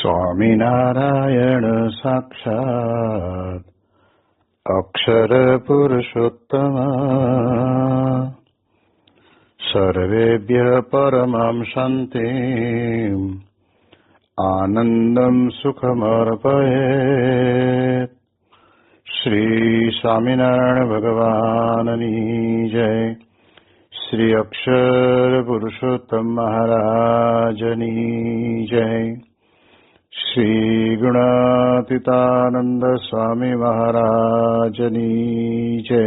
સ્વામિનારાયણ સાક્ષાત અક્ષર પુરુષોત્તમ સર્વેભ્ય પરમાં શાંતિં આનંદં સુખમર્પયેત. શ્રી સ્વામિનારાયણ ભગવાનની જય. શ્રી અક્ષર પુરુષોત્તમ મહારાજની જય. શ્રી ગુણાતીતાનંદ સ્વામી મહારાજની જય.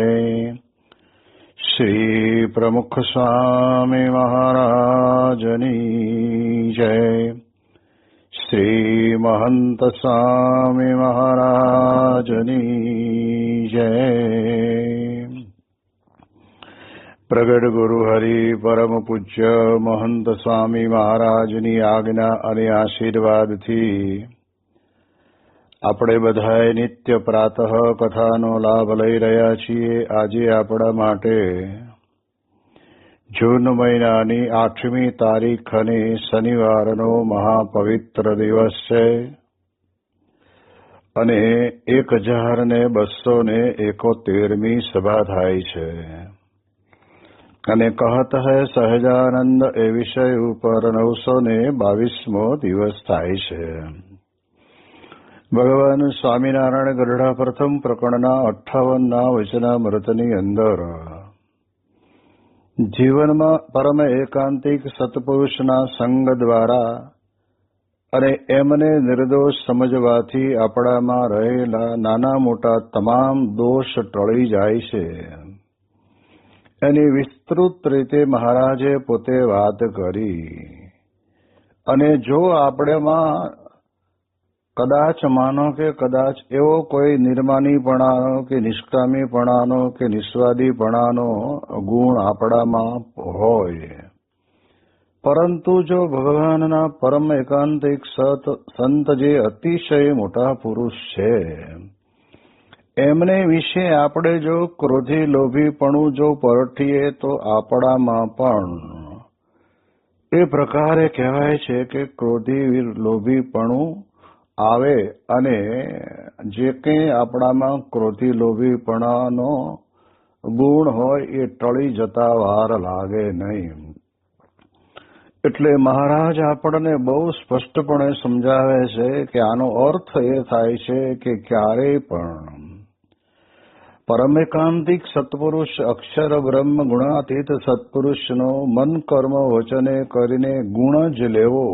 શ્રી પ્રમુખ સ્વામી મહારાજની જય. શ્રી મહંત સ્વામી મહારાજની જય. પ્રગટ ગુરુ હરિ પરમ પૂજ્ય મહંત સ્વામી મહારાજની આજ્ઞા અને આશીર્વાદથી આપણે બધાએ નિત્ય પ્રાતઃ કથાનો લાભ લઈ રહ્યા છીએ. આજે આપણા માટે જૂન મહિનાની 8મી તારીખ અને શનિવારનો મહાપવિત્ર દિવસ છે અને 1271મી સભા થાય છે. અને કહત હૈ સહજાનંદ એ વિષય ઉપર 922મો દિવસ થાય છે. ભગવાન સ્વામિનારાયણ ગરડા પ્રથમ પ્રકરણના 58ના વચનામૃતની અંદર જીવનમાં પરમ એકાંતિક સત્પુરુષના સંગ દ્વારા અને એમને નિર્દોષ સમજવાથી આપણામાં રહેલા નાના મોટા તમામ દોષ ટળી જાય છે. એની વિસ્તૃત રીતે મહારાજે પોતે વાત કરી. અને જો આપણેમાં કદાચ માનો કે કદાચ એવો કોઈ નિર્માનીપણાનો કે નિષ્કામીપણાનો કે નિસ્વાદીપણાનો ગુણ આપણામાં હોય, પરંતુ જો ભગવાનના પરમ એકાંતિક સંત જે અતિશય મોટા પુરુષ છે એમને વિશે આપણે જો ક્રોધી લોભીપણું જો પરઠીએ તો આપણામાં પણ એ પ્રકારે કહેવાય છે કે ક્રોધી લોભીપણું આવે અને જે કંઈ આપણામાં ક્રોધી લોભીપણાનો ગુણ હોય એ ટળી જતા વાર લાગે નહીં. એટલે મહારાજ આપણને બહુ સ્પષ્ટપણે સમજાવે છે કે આનો અર્થ એ થાય છે કે ક્યારેય પણ પરમ એકાંતિક સત્પુરુષ અક્ષર બ્રહ્મ ગુણાતીત સત્પુરુષનો મન કર્મ વચને કરીને ગુણ જ લેવો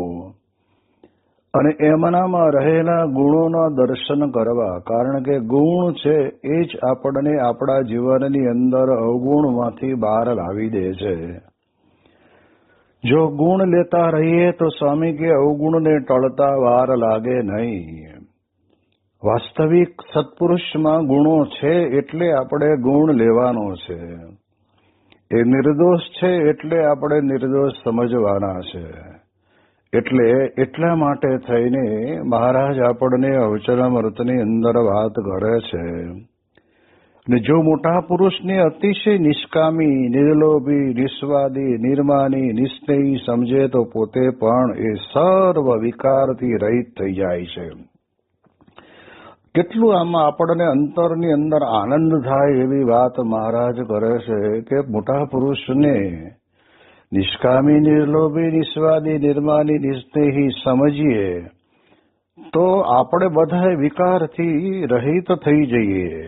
અને એમનામાં રહેલા ગુણોના દર્શન કરવા. કારણ કે ગુણ છે એ જ આપણને આપણા જીવનની અંદર અવગુણમાંથી બહાર લાવી દે છે. જો ગુણ લેતા રહીએ તો સ્વામી કે અવગુણને ટળતા વાર લાગે નહીં. વાસ્તવિક સત્પુરુષમાં ગુણો છે એટલે આપણે ગુણ લેવાનો છે. એ નિર્દોષ છે એટલે આપણે નિર્દોષ સમજવાના છે. એટલે એટલા માટે થઈને મહારાજ આપણને અવચનામૃતની અંદર વાત કરે છે. ને જો મોટા પુરુષને અતિશય નિષ્કામી, નિર્લોભી, નિસ્વાદી, નિર્માની, નિસ્નેહી સમજે તો પોતે પણ એ સર્વ વિકારથી રહિત થઈ જાય છે. કેટલું આમાં આપણને અંતરની અંદર આનંદ થાય એવી વાત મહારાજ કરે છે કે મોટા પુરુષને નિષ્કામી, નિર્લોભી, નિસ્વાદી, નિર્માની, નિસ્નેહી સમજીએ તો આપણે બધા વિકારથી રહિત થઈ જઈએ.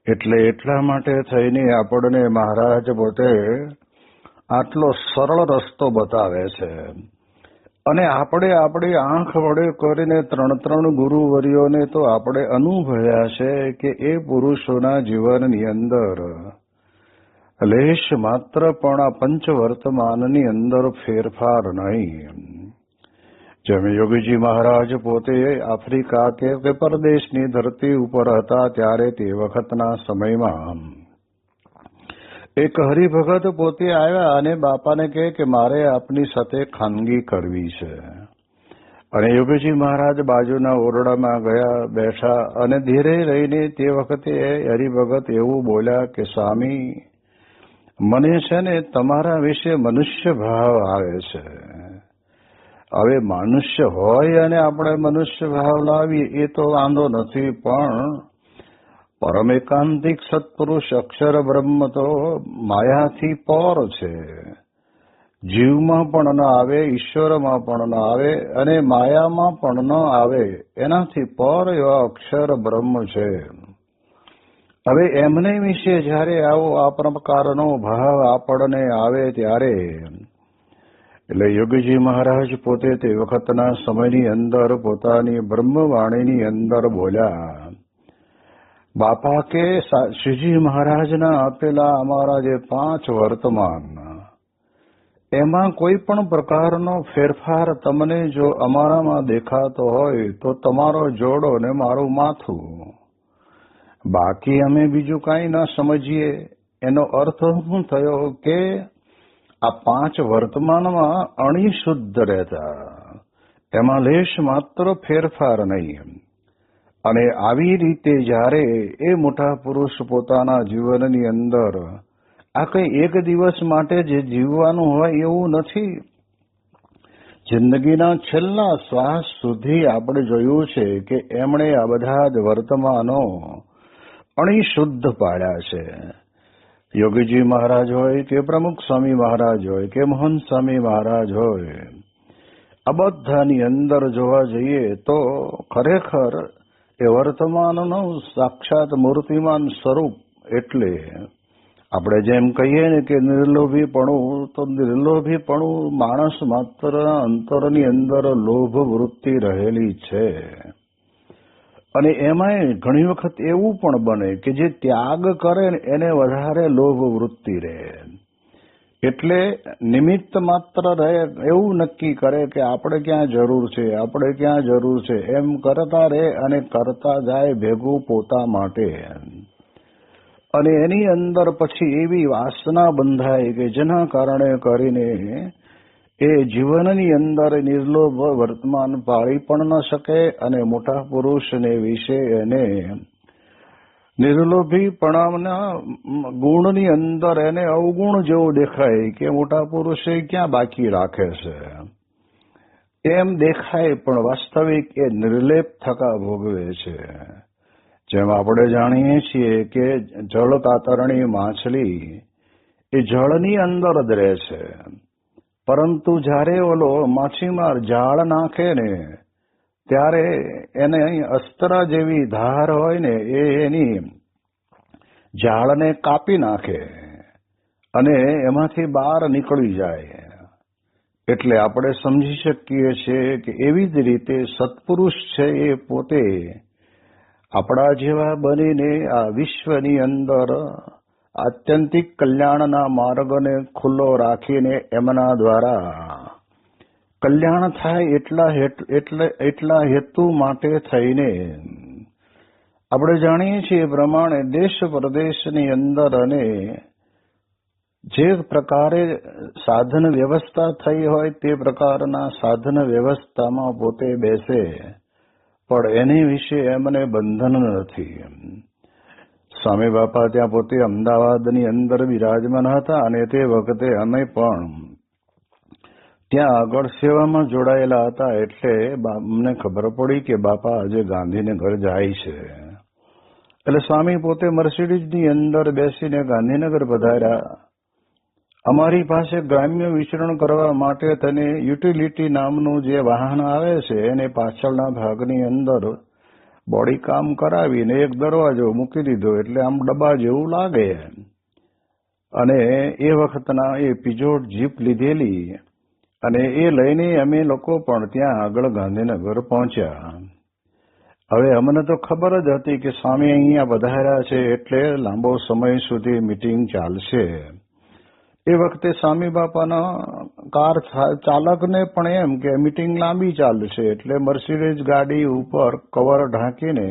એટલે એટલા માટે થઈને આપણને મહારાજ પોતે આટલો સરળ રસ્તો બતાવે છે. અને આપણે આપણી આંખ વડે કરીને 3 ગુરુવર્યોને તો આપણે અનુભવ્યા છે કે એ પુરુષોના જીવનની અંદર લેશ માત્ર પણ આ પંચવર્તમાનની અંદર ફેરફાર નહીં. જેમ યોગીજી મહારાજ પોતે આફ્રિકા કે પરદેશની ધરતી ઉપર હતા ત્યારે તે વખતના સમયમાં એક હરિભગત પોતે આવ્યા અને બાપાને કહે કે મારે આપની સાથે ખાનગી કરવી છે. અને યોગીજી મહારાજ બાજુના ઓરડામાં ગયા, બેઠા અને ધીરે રહીને તે વખતે હરિભગત એવું બોલ્યા કે સ્વામી, મને છે ને તમારા વિશે મનુષ્ય ભાવ આવે છે. હવે મનુષ્ય હોય અને આપણે મનુષ્ય ભાવ લાવીએ એ તો વાંધો નથી, પણ પરમ એકાંતિક સત્પુરુષ અક્ષર બ્રહ્મ તો માયાથી પર છે. જીવમાં પણ ન આવે, ઈશ્વરમાં પણ ન આવે અને માયામાં પણ ન આવે, એનાથી પર એવા અક્ષર બ્રહ્મ છે. હવે એમને વિશે જયારે આવો આ પ્રકારનો ભાવ આપણને આવે ત્યારે એટલે યોગીજી મહારાજ પોતે તે વખતના સમયની અંદર પોતાની બ્રહ્મવાણીની અંદર બોલ્યા, બાપા કે શ્રીજી મહારાજના આપેલા અમારા જે 5 વર્તમાન, એમાં કોઈ પણ પ્રકારનો ફેરફાર તમને જો અમારામાં દેખાતો હોય તો તમારો જોડો ને મારું માથું, બાકી અમે બીજું કાંઈ ન સમજીએ. એનો અર્થ શું થયો કે આ 5 વર્તમાનમાં અણિશુદ્ધ રહેતા, એમાં લેશ માત્ર ફેરફાર નહીં. અને આવી રીતે જ્યારે એ મોટા પુરુષ પોતાના જીવનની અંદર આ કંઈ એક દિવસ માટે જે જીવવાનું હોય એવું નથી. જિંદગીના છેલ્લા શ્વાસ સુધી આપણે જોયું છે કે એમણે આ બધા જ વર્તમાનો અણિશુદ્ધ પાડ્યા છે. યોગીજી મહારાજ હોય કે પ્રમુખ સ્વામી મહારાજ હોય કે મોહન સ્વામી મહારાજ હોય, આ બધાની અંદર જોવા જઈએ તો ખરેખર એ વર્તમાનનું સાક્ષાત મૂર્તિમાન સ્વરૂપ. એટલે આપણે જેમ કહીએ ને કે નિર્લોભીપણું, તો નિર્લોભીપણું માણસ માત્ર અંતરની અંદર લોભ વૃત્તિ રહેલી છે. અને એમાંય ઘણી વખત એવું પણ બને કે જે ત્યાગ કરે ને એને વધારે લોભ વૃત્તિ રહે. એટલે નિમિત્ત માત્ર રહે, એવું નક્કી કરે કે આપણે ક્યાં જરૂર છે, આપણે ક્યાં જરૂર છે, એમ કરતા રહે અને કરતા જાય ભેગું પોતા માટે. અને એની અંદર પછી એવી વાસના બંધાય કે જેના કારણે કરીને એ જીવનની અંદર નિર્લોભ વર્તમાન પાળી પણ ન શકે અને મોટા પુરુષને વિશે એને નિર્લોભીપણાના ગુણની અંદર એને અવગુણ જેવું દેખાય કે મોટા પુરુષે ક્યાં બાકી રાખે છે એમ દેખાય, પણ વાસ્તવિક એ નિર્લેપ થકા ભોગવે છે. જેમ આપણે જાણીએ છીએ કે જળ કાતરણી માછલી એ જળની અંદર જ રહે છે, પરંતુ જ્યારે ઓલો માછીમાર જાળ નાખે ને ત્યારે એને અસ્ત્ર જેવી ધાર હોય ને એ એની જાળને કાપી નાખે અને એમાંથી બહાર નીકળી જાય. એટલે આપણે સમજી શકીએ છીએ કે એવી જ રીતે સત્પુરુષ છે એ પોતે આપણા જેવા બનીને આ વિશ્વની અંદર આત્યંતિક કલ્યાણના માર્ગને ખુલ્લો રાખીને એમના દ્વારા કલ્યાણ થાય એટલા હેતુ માટે થઈને આપણે જાણીએ છીએ એ પ્રમાણે દેશ પ્રદેશની અંદર અને જે પ્રકારે સાધન વ્યવસ્થા થઈ હોય તે પ્રકારના સાધન વ્યવસ્થામાં પોતે બેસે, પણ એની વિશે એમને બંધન નથી. સ્વામી બાપા ત્યાં પોતે અમદાવાદની અંદર બિરાજમાન હતા અને તે વખતે અમે પણ ત્યાં આગળ સેવામાં જોડાયેલા હતા. એટલે અમને ખબર પડી કે બાપા આજે ગાંધીનગર જાય છે. એટલે સ્વામી પોતે મર્સિડીઝની અંદર બેસીને ગાંધીનગર પધાર્યા. અમારી પાસે ગ્રામ્ય વિચરણ કરવા માટે તેને યુટિલિટી નામનું જે વાહન આવે છે એને પાછળના ભાગની અંદર બોડી કામ કરાવીને એક દરવાજો મૂકી દીધો, એટલે આમ ડબ્બા જેવું લાગે. અને એ વખતના એ પિજોટ જીપ લીધેલી અને એ લઈને અમે લોકો પણ ત્યાં આગળ ગાંધીનગર પહોંચ્યા. હવે અમને તો ખબર જ હતી કે સ્વામી અહીંયા પધાર્યા છે એટલે લાંબો સમય સુધી મીટિંગ ચાલશે. એ વખતે સ્વામી બાપાના કાર ચાલકને પણ એમ કે મીટિંગ લાંબી ચાલશે, એટલે મર્સિડીઝ ગાડી ઉપર કવર ઢાંકીને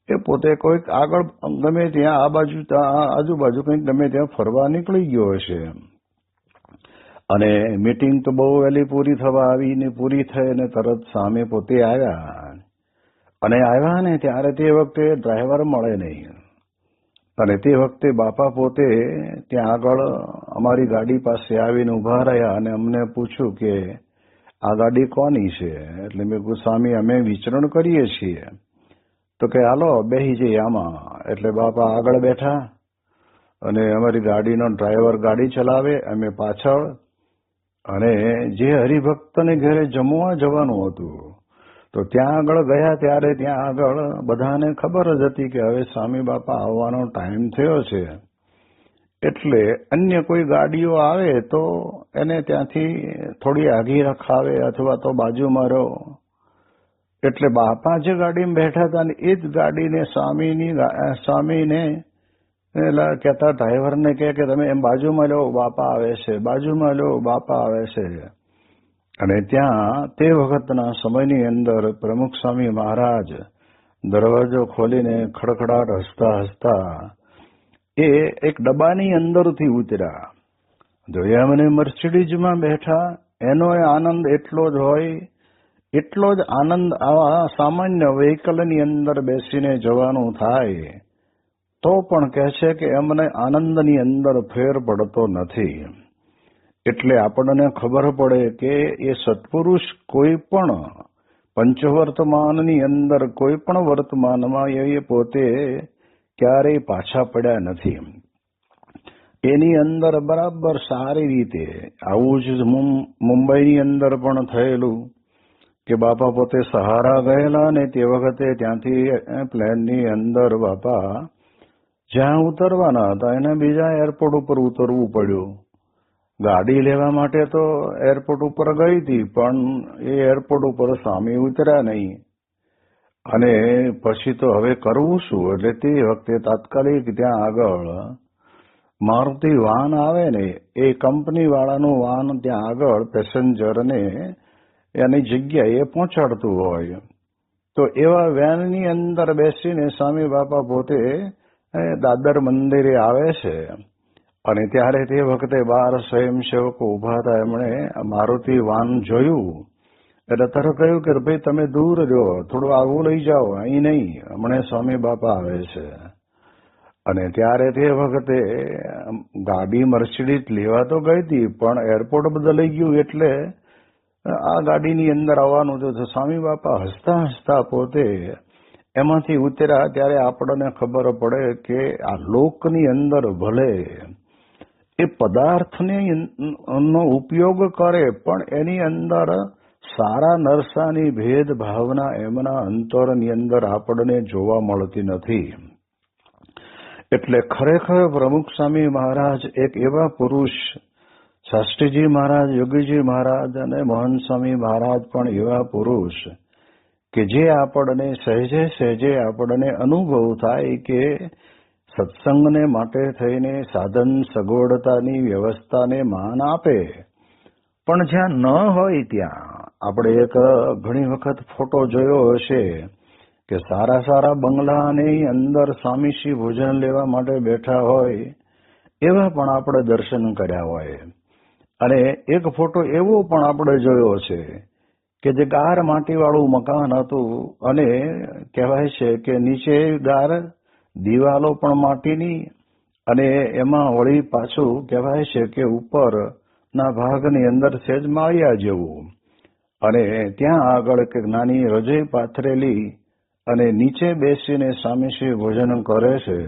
એ પોતે કોઈક આગળ ગમે ત્યાં આ બાજુ આજુબાજુ કંઈક ગમે ત્યાં ફરવા નીકળી ગયો હશે. અને મીટિંગ તો બહુ વહેલી પૂરી થવા આવીને પૂરી થઈ અને તરત સામે પોતે આવ્યા. અને આવ્યા ને ત્યારે તે વખતે ડ્રાઈવર મળે નહીં. અને તે વખતે બાપા પોતે ત્યાં આગળ અમારી ગાડી પાસે આવીને ઉભા રહ્યા અને અમને પૂછ્યું કે આ ગાડી કોની છે? એટલે મેં કીધું સ્વામી અમે વિચરણ કરીએ છીએ. તો કે હાલો બેસી જઈએ આમાં. એટલે બાપા આગળ બેઠા અને અમારી ગાડીનો ડ્રાઈવર ગાડી ચલાવે, અમે પાછળ. અને જે હરિભક્તને ઘરે જમવા જવાનું હતું તો ત્યાં આગળ ગયા ત્યારે ત્યાં આગળ બધાને ખબર જ હતી કે હવે સ્વામી બાપા આવવાનો ટાઈમ થયો છે. એટલે અન્ય કોઈ ગાડીઓ આવે તો એને ત્યાંથી થોડી આગી રખાવે અથવા તો બાજુમાં રહો. એટલે બાપા જે ગાડીમાં બેઠા હતા ને એ જ ગાડીને સ્વામીને એટલે કહેતા ડ્રાઈવરને કે તમે એમ બાજુમાં લો, બાપા આવે છે, બાજુમાં લો, બાપા આવે છે. અને ત્યાં તે વખતના સમયની અંદર પ્રમુખ સ્વામી મહારાજ દરવાજો ખોલીને ખડખડાટ હસતા હસતા એ એક ડબ્બાની અંદરથી ઉતર્યા. જોયા મને મર્સિડીઝમાં બેઠા એનો આનંદ એટલો જ હોય, એટલો જ આનંદ આવા સામાન્ય વ્હીકલની અંદર બેસીને જવાનું થાય તો પણ કહે છે કે એમને આનંદની અંદર ફેર પડતો નથી. એટલે આપણને ખબર પડે કે એ સત્પુરુષ કોઈ પણ પંચવર્તમાનની અંદર કોઈ પણ વર્તમાનમાં એ પોતે ક્યારેય પાછા પડ્યા નથી. એની અંદર બરાબર સારી રીતે આવું જ મુંબઈની અંદર પણ થયેલું કે બાપા પોતે સહારા ગયેલા ને તે વખતે ત્યાંથી પ્લેનની અંદર બાપા જ્યાં ઉતરવાના હતા એને બીજા એરપોર્ટ ઉપર ઉતરવું પડ્યું. ગાડી લેવા માટે તો એરપોર્ટ ઉપર ગઈ હતી પણ એ એરપોર્ટ ઉપર સ્વામી ઉતર્યા નહીં. અને પછી તો હવે કરવું શું? એટલે તે વખતે તાત્કાલિક ત્યાં આગળ મારુતિ વાન આવે ને એ કંપની વાળાનું વાન ત્યાં આગળ પેસેન્જરને એની જગ્યાએ પહોંચાડતું હોય. તો એવા વેનની અંદર બેસીને સ્વામી બાપા પોતે દાદર મંદિરે આવે છે. અને ત્યારે તે વખતે 12 સ્વયંસેવકો ઉભા હતા. એમણે મારુતિ વાન જોયું એટલે તરત કહ્યું કે ભાઈ તમે દૂર જો, થોડું આગું લઈ જાઓ, અહીં નહીં, હમણાં સ્વામી બાપા આવે છે. અને ત્યારે તે વખતે ગાડી મર્સિડીઝ લેવા તો ગઈ હતી પણ એરપોર્ટ બદલાઈ ગયું એટલે આ ગાડીની અંદર આવવાનું હતું. સ્વામી બાપા હસતા હસતા પોતે એમાંથી ઉતર્યા. ત્યારે આપણને ખબર પડે કે આ લોકની અંદર ભલે એ પદાર્થને નો ઉપયોગ કરે પણ એની અંદર સારા નરસાની ભેદ ભાવના એમના અંતરની અંદર આપણને જોવા મળતી નથી. એટલે ખરેખર પ્રમુખ સ્વામી મહારાજ એક એવા પુરુષ, શાસ્ત્રીજી મહારાજ, યોગીજી મહારાજ અને મોહન સ્વામી મહારાજ પણ એવા પુરુષ કે જે આપણને સહેજે સહેજે આપણને અનુભવ થાય કે સત્સંગને માટે થઈને સાધન સગવડતાની વ્યવસ્થાને માન આપે પણ જ્યાં ન હોય ત્યાં. આપણે એક ઘણી વખત ફોટો જોયો હશે કે સારા સારા બંગલાની અંદર સ્વામીશ્રી ભોજન લેવા માટે બેઠા હોય એવા પણ આપણે દર્શન કર્યા હોય. અને એક ફોટો એવો પણ આપણે જોયો છે કે જે ગાર માટીવાળું મકાન હતું અને કહેવાય છે કે નીચે ગાર, દિવાલો પણ માટીની અને એમાં વળી પાછું કહેવાય છે કે ઉપરના ભાગની અંદર સેજ માળિયા જેવું. અને ત્યાં આગળ એક નાની રજોઈ પાથરેલી અને નીચે બેસીને સ્વામીશ્રી ભોજન કરે છે.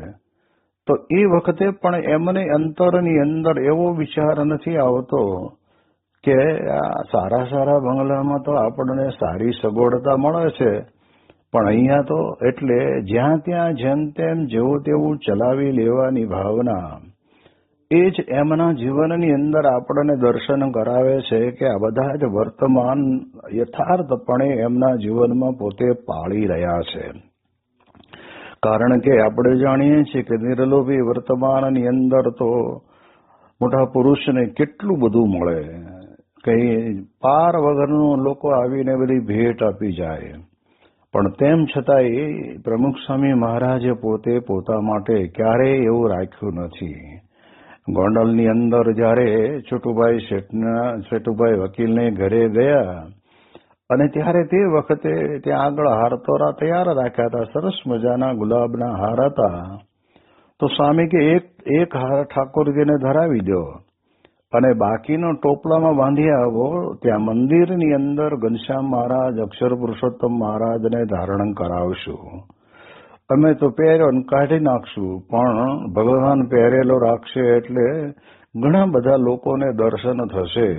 તો એ વખતે પણ એમને અંતરની અંદર એવો વિચાર નથી આવતો કે આ સારા સારા બંગલામાં તો આપણને સારી સગવડતા મળે છે પણ અહીંયા તો એટલે જ્યાં ત્યાં જેમ તેમ જેવું તેવું ચલાવી લેવાની ભાવના એ જ એમના જીવનની અંદર આપણને દર્શન કરાવે છે કે આ બધા જ વર્તમાન યથાર્થપણે એમના જીવનમાં પોતે પાળી રહ્યા છે. કારણ કે આપણે જાણીએ છીએ કે નિર્લોભી વર્તમાનની અંદર તો મોટા પુરુષને કેટલું બધું મળે, કઈ પાર વગરનું લોકો આવીને બધી ભેટ આપી જાય. પણ તેમ છતાંય પ્રમુખ સ્વામી મહારાજે પોતે પોતા માટે ક્યારેય એવું રાખ્યું નથી. ગોંડલની અંદર જયારે છોટુભાઈ વકીલને ઘરે ગયા અને ત્યારે તે વખતે ત્યાં આગળ હારતોરા તૈયાર રાખ્યા હતા. સરસ મજાના ગુલાબના હાર હતા. તો સ્વામી કે એક હાર ઠાકોરજીને ધરાવી દો અને બાકીનો ટોપલામાં બાંધી આવો. ત્યાં મંદિરની અંદર ઘનશ્યામ મહારાજ અક્ષર પુરુષોત્તમ મહારાજને ધારણ કરાવશું. અમે તો પહેર્યો ને કાઢી નાખશું, પણ ભગવાન પહેરેલો રાખશે એટલે ઘણા બધા લોકોને દર્શન થશે.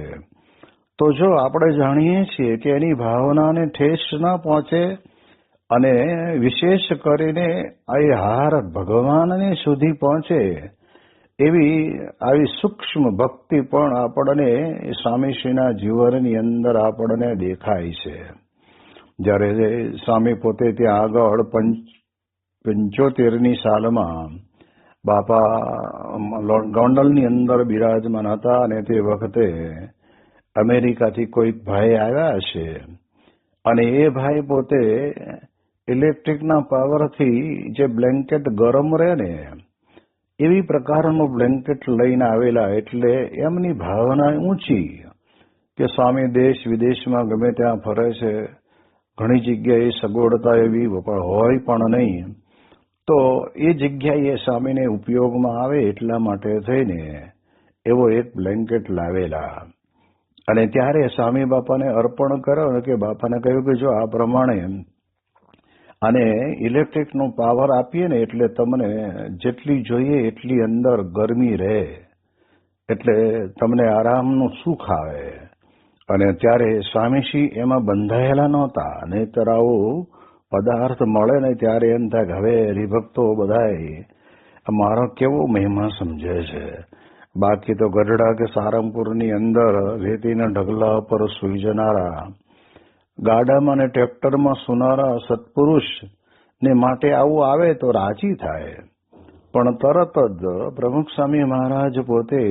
તો જો આપણે જાણીએ છીએ કે એની ભાવનાને ઠેસ ના પહોંચે અને વિશેષ કરીને આ હાર ભગવાનને સુધી પહોંચે એવી આવી સૂક્ષ્મ ભક્તિ પણ આપણને સ્વામીશ્રીના જીવનની અંદર આપણને દેખાય છે. જ્યારે સ્વામી પોતે ત્યાં આગળ 75ની સાલમાં બાપા ગોંડલની અંદર બિરાજમાન હતા અને તે વખતે અમેરિકાથી કોઈ ભાઈ આવ્યા છે અને એ ભાઈ પોતે ઇલેક્ટ્રિકના પાવરથી જે બ્લેન્કેટ ગરમ રહે ને એવી પ્રકારનું બ્લેન્કેટ લઈને આવેલા. એટલે એમની ભાવના ઊંચી કે સ્વામી દેશ વિદેશમાં ગમે ત્યાં ફરે છે, ઘણી જગ્યાએ સગવડતા એવી હોય પણ નહીં, તો એ જગ્યાએ સ્વામીને ઉપયોગમાં આવે એટલા માટે થઈને એવો એક બ્લેન્કેટ લાવેલા. અને ત્યારે સ્વામી બાપાને અર્પણ કર્યો કે બાપાને કહ્યું કે જો આ પ્રમાણે અને ઇલેક્ટ્રિકનો પાવર આપીએ ને એટલે તમને જેટલી જોઈએ એટલી અંદર ગરમી રહે, એટલે તમને આરામનું સુખ આવે. અને ત્યારે સ્વામીશ્રી એમાં બંધાયેલા નહોતા, નહીંતર આવું પદાર્થ મળે ને ત્યારે એમ થાય કે હવે હરિભક્તો બધાય મારો કેવો મહિમા સમજે છે. બાકી તો ગઢડા કે સારંગપુરની અંદર રેતીના ઢગલા પર સૂઈ જનારા, ગાડામાં ને ટ્રેક્ટરમાં સુનારા સત્પુરુષ ને માટે આવું આવે તો રાજી થાય. પણ તરત જ પ્રમુખ સ્વામી મહારાજ પોતે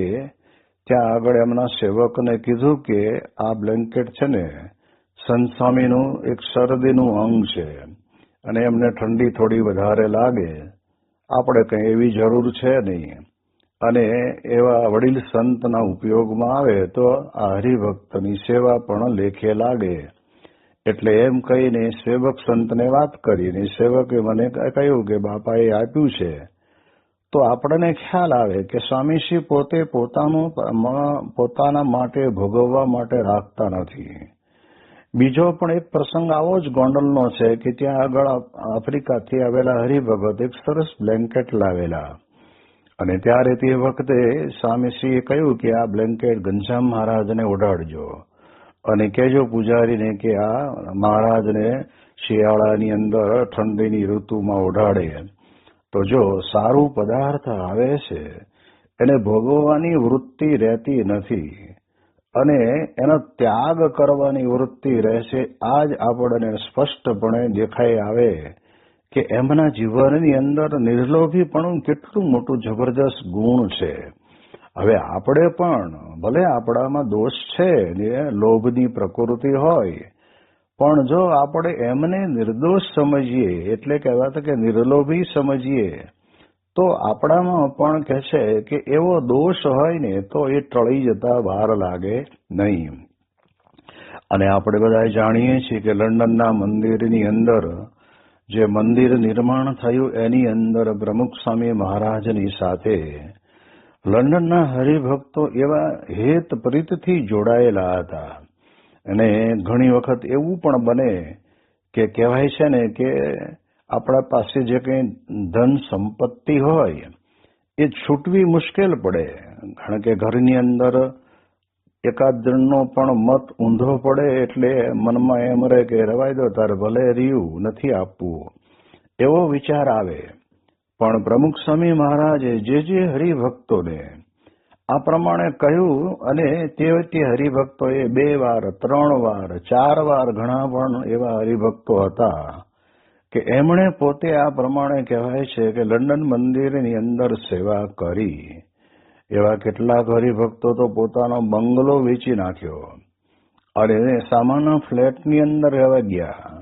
ત્યાં આગળ એમના સેવકને કીધું કે આ બ્લેન્કેટ છે ને સંત સ્વામીનું એક શરદીનું અંગ છે અને એમને ઠંડી થોડી વધારે લાગે, આપણે કંઈ એવી જરૂર છે નહીં, અને એવા વડીલ સંતના ઉપયોગમાં આવે તો આ હરિભક્તની સેવા પણ લેખે લાગે. એટલે એમ કહીને સેવક સંતને વાત કરીને સેવકે મને કહ્યું કે બાપાએ આપ્યું છે. તો આપણને ખ્યાલ આવે કે સ્વામીશ્રી પોતે પોતાના માટે ભોગવવા માટે રાખતા નથી. બીજો પણ એક પ્રસંગ આવો જ ગોંડલનો છે કે ત્યાં આગળ આફ્રિકાથી આવેલા હરિભગત એક સરસ બ્લેન્કેટ લાવેલા અને ત્યારે તે વખતે સ્વામીશ્રીએ કહ્યું કે આ બ્લેન્કેટ ઘનશ્યામ મહારાજને ઓઢાડજો અને કહેજો પૂજારીને કે આ મહારાજને શિયાળાની અંદર ઠંડીની ઋતુમાં ઓઢાડે. તો જો સારું પદાર્થ આવે છે એને ભોગવવાની વૃત્તિ રહેતી નથી અને એનો ત્યાગ કરવાની વૃત્તિ રહેશે. આ જ આપણને સ્પષ્ટપણે દેખાઈ આવે કે એમના જીવનની અંદર નિર્લોભીપણું કેટલું મોટું જબરજસ્ત ગુણ છે. હવે આપણે પણ ભલે આપણામાં દોષ છે ને લોભની પ્રકૃતિ હોય, પણ જો આપણે એમને નિર્દોષ સમજીએ એટલે કહેવાતા કે નિર્લોભી સમજીએ તો આપણામાં પણ કહે છે કે એવો દોષ હોય ને તો એ ટળી જતા વાર લાગે નહીં. અને આપણે બધા જાણીએ છીએ કે લંડનના મંદિરની અંદર જે મંદિર નિર્માણ થયું એની અંદર પ્રમુખ સ્વામી મહારાજની સાથે લંડનના હરિભક્તો એવા હેત પ્રીતથી જોડાયેલા હતા. અને ઘણી વખત એવું પણ બને કે કહેવાય છે ને કે આપણા પાસે જે કંઈ ધન સંપત્તિ હોય એ છૂટવી મુશ્કેલ પડે, કારણ કે ઘરની અંદર એકાદ જણનો પણ મત ઊંધો પડે એટલે મનમાં એમ રહે કે રવાય દો તારે ભલે રહ્યું નથી આપવું, એવો વિચાર આવે. પણ પ્રમુખ સ્વામી મહારાજે જે હરિભક્તોને આ પ્રમાણે કહ્યું અને તે હરિભક્તોએ 2 વાર 3 વાર 4 વાર ઘણા પણ એવા હરિભક્તો હતા કે એમણે પોતે આ પ્રમાણે કહેવાય છે કે લંડન મંદિરની અંદર સેવા કરી. એવા કેટલાક હરિભક્તો તો પોતાનો બંગલો વેચી નાખ્યો અને સામાન્ય ફ્લેટની અંદર રહેવા ગયા.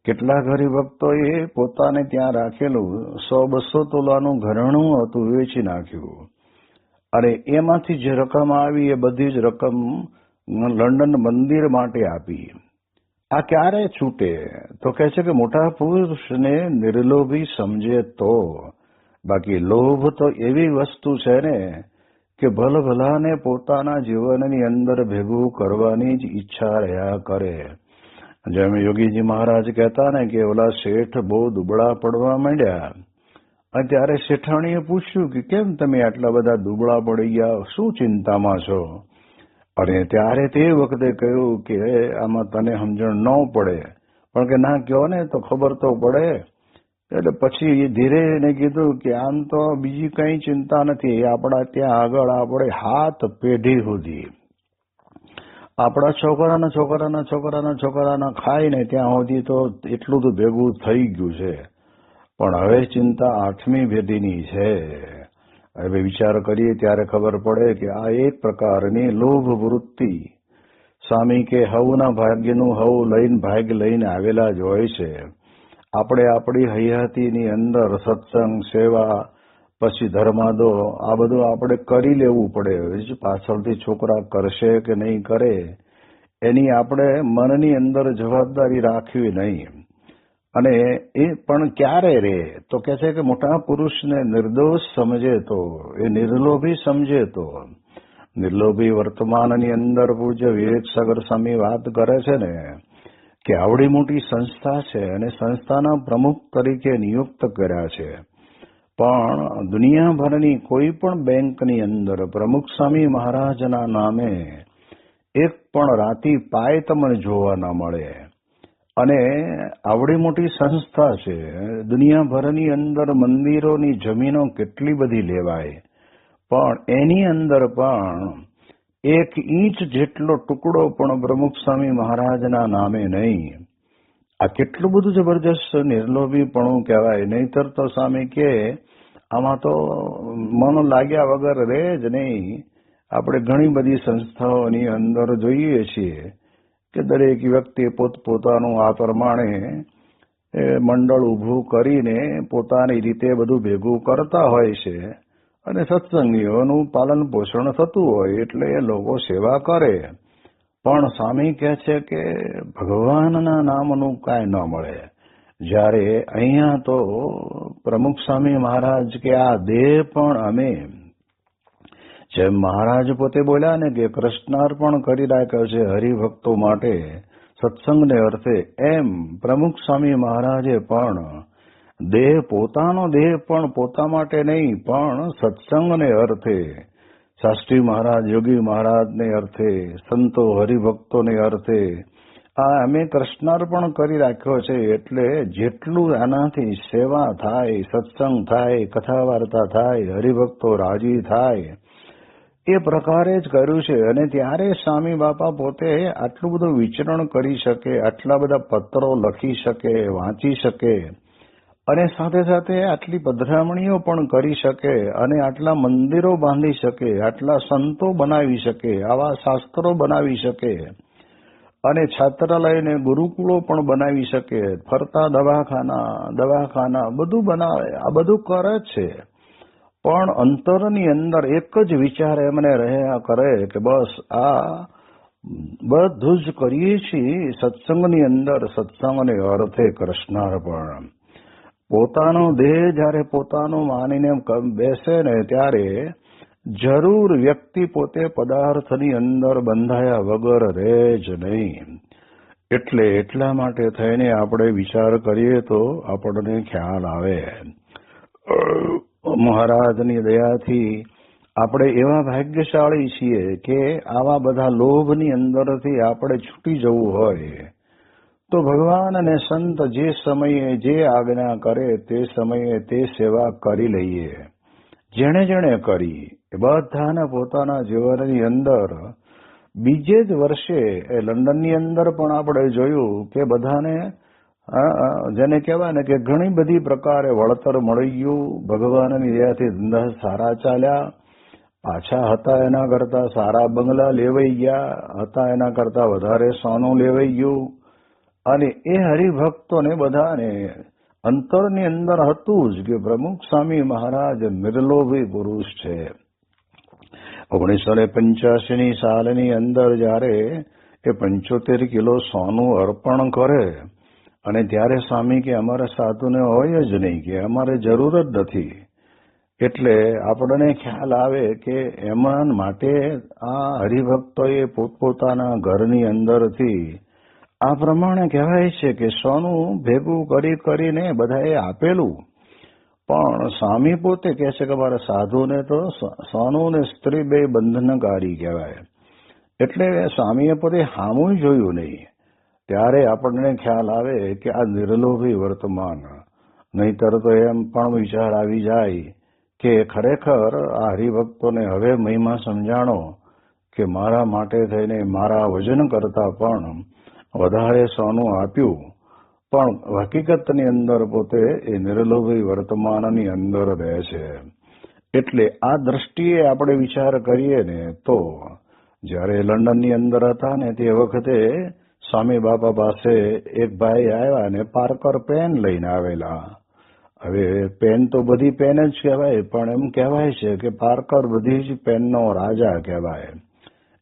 કેટલાક હરિભક્તોએ પોતાને ત્યાં રાખેલું 100-200 તોલાનું ઘરેણું હતું વેચી નાખ્યું અને એમાંથી જે રકમ આવી એ બધી જ રકમ લંડન મંદિર માટે આપી. આ ક્યારે છૂટે? તો કહે છે કે મોટા પુરુષને નિર્લોભી સમજે તો. બાકી લોભ તો એવી વસ્તુ છે ને કે ભલભલાને પોતાના જીવનની અંદર ભેગું કરવાની જ ઈચ્છા રહ્યા કરે. જેમ યોગીજી મહારાજ કહેતા ને કે ઓલા શેઠ બહુ દુબળા પડવા માંડ્યા અને ત્યારે શેઠાણીએ પૂછ્યું કે કેમ તમે આટલા બધા દુબળા પડી ગયા, શું ચિંતામાં છો? અને ત્યારે તે વખતે કહ્યું કે આમાં તને સમજણ ન પડે, પણ કે ના કહો ને તો ખબર તો પડે. એટલે પછી ધીરે એને કીધું કે આમ તો બીજી કઈ ચિંતા નથી, આપણા ત્યાં આગળ આપણે 7 પેઢી સુધી આપણા છોકરાના ખાઈને ત્યાં સુધી તો એટલું તો ભેગું થઈ ગયું છે, પણ હવે ચિંતા 8મી પેઢીની છે. હવે વિચાર કરીએ ત્યારે ખબર પડે કે આ એક પ્રકારની લોભ વૃત્તિ. સ્વામી કે હવના ભાગ્યનું હવ લઈને ભાગ્ય લઈને આવેલા જ હોય છે. આપણે આપણી હયાતીની અંદર સત્સંગ, સેવા, પછી ધર્માદો આ બધું આપણે કરી લેવું પડે. પાછળથી છોકરા કરશે કે નહીં કરે એની આપણે મનની અંદર જવાબદારી રાખવી નહીં. અને એ પણ ક્યારે રે તો કે છે કે મોટા પુરુષને નિર્દોષ સમજે તો, એ નિર્લોભી સમજે તો. નિર્લોભી વર્તમાનની અંદર પૂજ્ય વિવેક સાગર સ્વામી વાત કરે છે ને કે આવડી મોટી સંસ્થા છે અને સંસ્થાના પ્રમુખ તરીકે નિયુક્ત કર્યા છે, પણ દુનિયાભરની કોઈ પણ બેંકની અંદર પ્રમુખ સ્વામી મહારાજના નામે એક પણ રાતી પાય તમને જોવા ના મળે. અને આવડી મોટી સંસ્થા છે, દુનિયાભરની અંદર મંદિરોની જમીનો કેટલી બધી લેવાય, પણ એની અંદર પણ 1 ઇંચ જેટલો ટુકડો પણ પ્રમુખ સ્વામી મહારાજના નામે નહીં. આ કેટલું બધું જબરજસ્ત નિર્લોભીપણું કહેવાય. નહીતર તો સ્વામી કે આમાં તો મન લાગ્યા વગર રહે જ નહીં. આપણે ઘણી બધી સંસ્થાઓની અંદર જોઈએ છીએ કે દરેક વ્યક્તિ પોતપોતાનું આ પ્રમાણે મંડળ ઊભું કરીને પોતાની રીતે બધું ભેગું કરતા હોય છે અને સત્સંગીઓનું પાલન પોષણ થતું હોય એટલે એ લોકો સેવા કરે. પણ સ્વામી કહે છે કે ભગવાનના નામનું કાંઈ ન મળે. જ્યારે અહીંયા તો પ્રમુખ સ્વામી મહારાજ કે આ દેહ પણ અમે, જેમ મહારાજ પોતે બોલ્યા ને કે કૃષ્ણાર્પણ કરી રાખ્યો છે હરિભક્તો માટે સત્સંગને અર્થે, એમ પ્રમુખ સ્વામી મહારાજે પણ પોતાનો દેહ પણ પોતા માટે નહીં પણ સત્સંગને અર્થે, શાસ્ત્રી મહારાજ, યોગી મહારાજને અર્થે, સંતો હરિભક્તોને અર્થે આ અમે કૃષ્ણાર્પણ કરી રાખ્યો છે. એટલે જેટલું આનાથી સેવા થાય, સત્સંગ થાય, કથા વાર્તા થાય, હરિભક્તો રાજી થાય એ પ્રકારે જ કર્યું છે. અને ત્યારે સ્વામી બાપા પોતે આટલું બધું વિચરણ કરી શકે, આટલા બધા પત્રો લખી શકે, વાંચી શકે અને સાથે સાથે આટલી પધરામણીઓ પણ કરી શકે અને આટલા મંદિરો બાંધી શકે, આટલા સંતો બનાવી શકે, આવા શાસ્ત્રો બનાવી શકે અને છાત્રાલયને ગુરુકુળો પણ બનાવી શકે, ફરતા દવાખાના બધું બનાવે. આ બધું કરે છે, પણ અંતરની અંદર એક જ વિચાર એમને રહ્યા કરે કે બસ આ બધું જ કરીએ છીએ સત્સંગની અંદર, સત્સંગને અર્થે કૃષ્ણાર્પણ. પોતાનો દેહ જયારે પોતાનું માનીને બેસે ને ત્યારે જરૂર વ્યક્તિ પોતે પદાર્થની અંદર બંધાયા વગર રહે જ નહીં. એટલા માટે થઈને આપણે વિચાર કરીએ તો આપણને ખ્યાલ આવે. મહારાજની દયાથી આપણે એવા ભાગ્યશાળી છીએ કે આવા બધા લોભની અંદરથી આપણે છૂટી જવું હોય તો ભગવાન અને સંત જે સમયે જે આજ્ઞા કરે તે સમયે તે સેવા કરી લઈએ. જેણે જેણે કરી એ બધાને પોતાના જીવનની અંદર બીજે જ વર્ષે લંડનની અંદર પણ આપણે જોયું કે બધાને જેને કહેવાય ને કે ઘણી બધી પ્રકારે વળતર મળી ગયું. ભગવાનની દયાથી ધંધા સારા ચાલ્યા, પાછા હતા એના કરતા સારા બંગલા લેવાઈ ગયા, હતા એના કરતા વધારે સોનું લેવાઈ ગયું. અને એ હરિભક્તોને બધાને અંતરની અંદર હતું જ કે પ્રમુખ સ્વામી મહારાજ નિર્લોભી પુરુષ છે. 1985ની સાલની અંદર જયારે એ 75 કિલો સોનું અર્પણ કરે અને ત્યારે સ્વામી કે અમારા સાધુને હોય જ નહીં, કે અમારે જરૂર જ નથી. એટલે આપણને ખ્યાલ આવે કે એમાં માટે આ હરિભક્તોએ પોતપોતાના ઘરની અંદરથી આ પ્રમાણે કહેવાય છે કે સોનું ભેગું કરીને બધાએ આપેલું, પણ સ્વામી પોતે કહે છે કે મારા સાધુને તો સોનું ને સ્ત્રી બે બંધનકારી કહેવાય. એટલે સ્વામીએ પોતે હામું જોયું નહીં. ત્યારે આપણને ખ્યાલ આવે કે આ નિર્લોભી વર્તમાન, નહીતર તો એમ પણ વિચાર આવી જાય કે ખરેખર આ હરિભક્તોને હવે મહિમા સમજાણો કે મારા માટે થઈને મારા વજન કરતા પણ વધારે સોનું આપ્યું, પણ હકીકતની અંદર પોતે એ નિર્લોભી વર્તમાનની અંદર રહે છે. એટલે આ દ્રષ્ટિએ આપણે વિચાર કરીએ ને તો જ્યારે લંડનની અંદર હતા ને તે વખતે સ્વામી બાપા પાસે એક ભાઈ આવ્યા ને પાર્કર પેન લઈને આવેલા. હવે પેન તો બધી પેન જ કહેવાય, પણ એમ કહેવાય છે કે પાર્કર બધી જ પેનનો રાજા કહેવાય.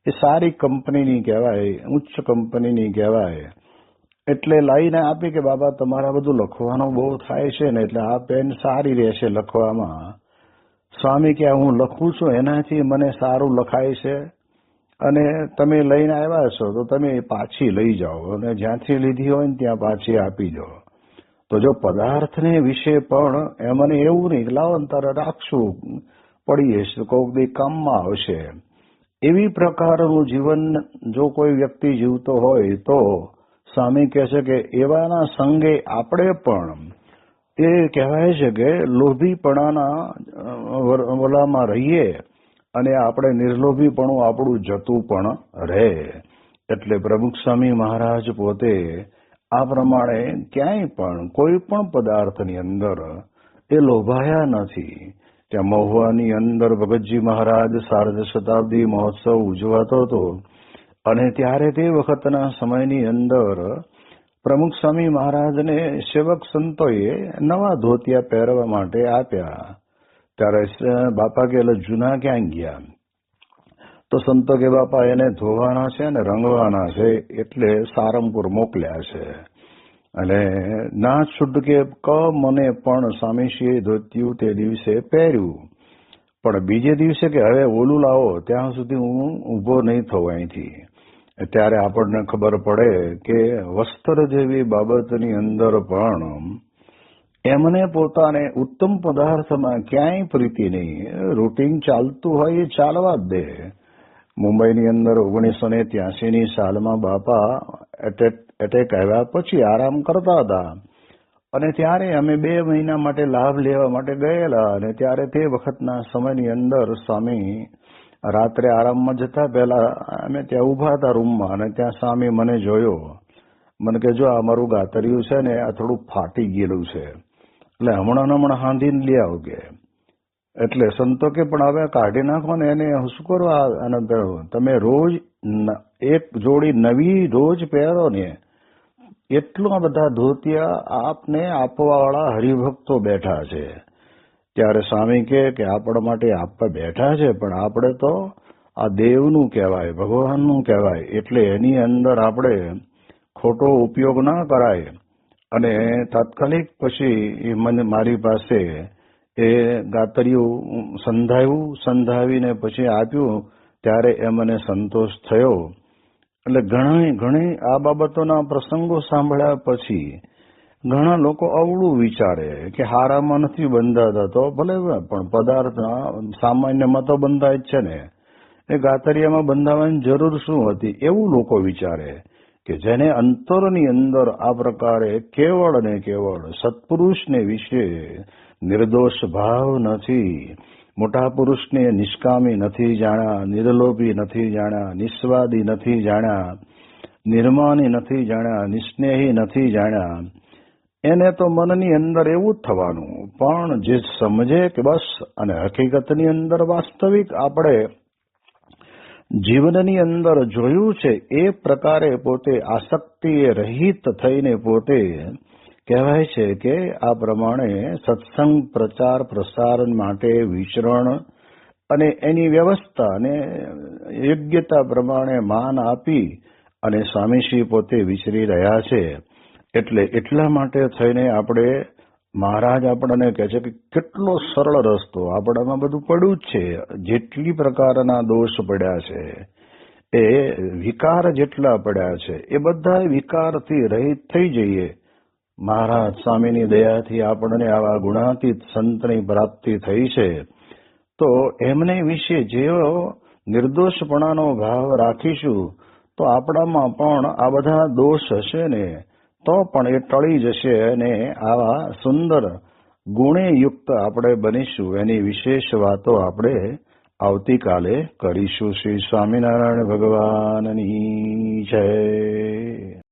એ સારી કંપનીની કહેવાય, ઉચ્ચ કંપનીની કહેવાય. એટલે લાઈને આપી કે બાબા તમારા બધું લખવાનું બહુ થાય છે ને, એટલે આ પેન સારી રહેશે લખવામાં. સ્વામી કે હું લખું છું એનાથી મને સારું લખાય છે, અને તમે લઈને આવ્યા છો તો તમે પાછી લઈ જાઓ અને જ્યાંથી લીધી હોય ને ત્યાં પાછી આપી દો. તો જો પદાર્થને વિશે પણ એમને એવું નહીં લાવો ને તારે રાખશું પડીએ તો કોઈક દી કામમાં આવશે, એવી પ્રકારનું જીવન જો કોઈ વ્યક્તિ જીવતો હોય તો સ્વામી કહે છે કે એવાના સંગે આપણે પણ એ કહેવાય છે કે લોભીપણાના વલામાં રહીએ અને આપણે નિર્લોભીપણું આપણું જતું પણ રહે. એટલે પ્રમુખ સ્વામી મહારાજ પોતે આ પ્રમાણે ક્યાંય પણ કોઈ પણ પદાર્થની અંદર એ લોભાયા નથી. ત્યાં મહુવાની અંદર ભગતજી મહારાજ સાર્ધ શતાબ્દી મહોત્સવ ઉજવાતો હતો, અને ત્યારે તે વખતના સમયની અંદર પ્રમુખ સ્વામી મહારાજને સેવક સંતોએ નવા ધોતિયા પહેરવા માટે આપ્યા. ત્યારે બાપા કે જૂના ક્યાં ગયા? તો સંતો કે બાપા એને ધોવાના છે ને રંગવાના છે, એટલે સારંગપુર મોકલ્યા છે. અને ના છૂટકે મને પણ સ્વામીશ્રીએ ધોતિયું તે દિવસે પહેર્યું, પણ બીજે દિવસે કે હવે ઓલું લાવો, ત્યાં સુધી હું ઊભો નહીં થઉં અહીંથી. ત્યારે આપણને ખબર પડે કે વસ્ત્ર જેવી બાબતની અંદર પણ એમને પોતાને ઉત્તમ પદાર્થમાં ક્યાંય પ્રીતિ નહીં. રૂટીન ચાલતું હોય એ ચાલવા જ દે. મુંબઈની અંદર 1983ની સાલમાં બાપા એટેક આવ્યા પછી આરામ કરતા હતા, અને ત્યારે અમે 2 મહિના માટે લાભ લેવા માટે ગયેલા. અને ત્યારે તે વખતના સમયની અંદર સ્વામી રાત્રે આરામમાં જતા પહેલા અમે ત્યાં ઉભા હતા રૂમમાં, અને ત્યાં સ્વામી મને જોયો. મને કે જો આ મારું ગાતરિયું છે ને આ થોડું ફાટી ગયેલું છે, એટલે હમણાં હાંધીને લઈ આવ કે. એટલે સંતો કે પણ હવે કાઢી નાખો ને એને શું કરો, આને તમે રોજ એક જોડી નવી રોજ પહેરો ને. એટલા બધા ધોતિયા આપને આપવાવાળા હરિભક્તો બેઠા છે. ત્યારે સ્વામી કે આપણા માટે આપવા બેઠા છે, પણ આપણે તો આ દેવનું કહેવાય, ભગવાનનું કહેવાય, એટલે એની અંદર આપણે ખોટો ઉપયોગ ના કરાય. અને તાત્કાલિક પછી મારી પાસે એ ગાતરિયું સંધાવીને પછી આપ્યું. ત્યારે એ મને સંતોષ થયો. એટલે ઘણી આ બાબતોના પ્રસંગો સાંભળ્યા પછી ઘણા લોકો અવળું વિચારે કે હારામાં નથી બંધાતા, તો ભલે પણ પદાર્થના સામાન્યમાં તો બંધાય જ છે ને, એ ગાતરિયામાં બંધાવવાની જરૂર શું હતી, એવું લોકો વિચારે. કે જેને અંતરની અંદર આ પ્રકારે કેવળ ને કેવળ સત્પુરુષને વિશે નિર્દોષ ભાવ નથી, મોટા પુરુષને નિષ્કામી નથી જાણ્યા, નિર્લોભી નથી જાણ્યા, નિસ્વાદી નથી જાણ્યા, નિર્માની નથી જાણ્યા, નિસ્નેહી નથી જાણ્યા, એને તો મનની અંદર એવું જ થવાનું. પણ જે સમજે કે બસ, અને હકીકતની અંદર વાસ્તવિક આપણે જીવનની અંદર જોયું છે એ પ્રકારે પોતે આસક્તિએ રહિત થઈને પોતે કહેવાય છે કે આ પ્રમાણે સત્સંગ પ્રચાર પ્રસારણ માટે વિચરણ અને એની વ્યવસ્થા અને યોગ્યતા પ્રમાણે માન આપી અને સ્વામીશ્રી પોતે વિચરી રહ્યા છે. એટલે એટલા માટે થઈને આપણે મહારાજ આપણને કહે છે કે કેટલો સરળ રસ્તો, આપણામાં બધું પડ્યું જ છે. જેટલી પ્રકારના દોષ પડ્યા છે, એ વિકાર જેટલા પડ્યા છે, એ બધા વિકારથી રહિત થઈ જઈએ. મહારાજ સ્વામીની દયાથી આપણને આવા ગુણાતીત સંતની પ્રાપ્તિ થઈ છે. તો એમને વિશે જેવો નિર્દોષપણાનો ભાવ રાખીશું તો આપણામાં પણ આ બધા દોષ હશે ને તો પણ એ ટળી જશે અને આવા સુંદર ગુણે યુક્ત આપણે બનીશું. એની વિશેષ વાતો આપણે આવતીકાલે કરીશું. શ્રી સ્વામિનારાયણ ભગવાનની જય.